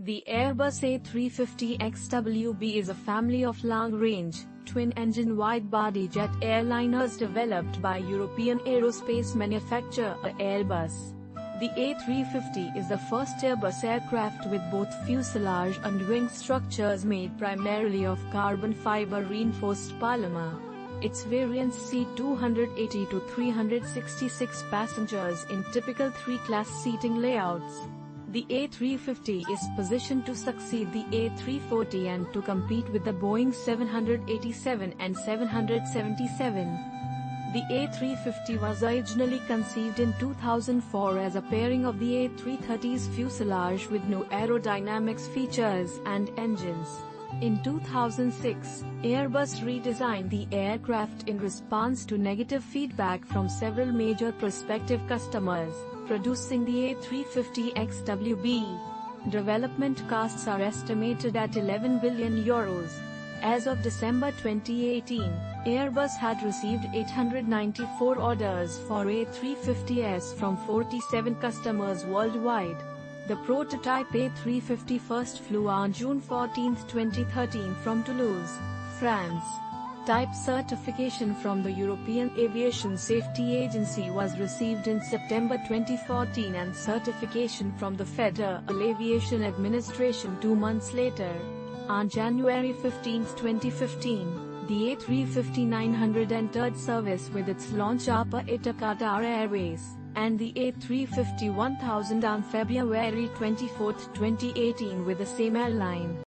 The Airbus A350 XWB is a family of long-range, twin-engine wide-body jet airliners developed by European aerospace manufacturer Airbus. The A350 is the first Airbus aircraft with both fuselage and wing structures made primarily of carbon fiber reinforced polymer. Its variants seat 280 to 366 passengers in typical three-class seating layouts. The A350 is positioned to succeed the A340 and to compete with the Boeing 787 and 777. The A350 was originally conceived in 2004 as a pairing of the A330's fuselage with new aerodynamics features and engines. In 2006, Airbus redesigned the aircraft in response to negative feedback from several major prospective customers, producing the A350 XWB. Development costs are estimated at €11 billion. As of December 2018, Airbus had received 894 orders for A350s from 47 customers worldwide. The prototype A350 first flew on June 14, 2013 from Toulouse, France. Type certification from the European Aviation Safety Agency was received in September 2014 and certification from the Federal Aviation Administration 2 months later. On January 15, 2015, the A350-900 entered service with its launch operator Qatar Airways, and the A350-1000 on February 24, 2018 with the same airline.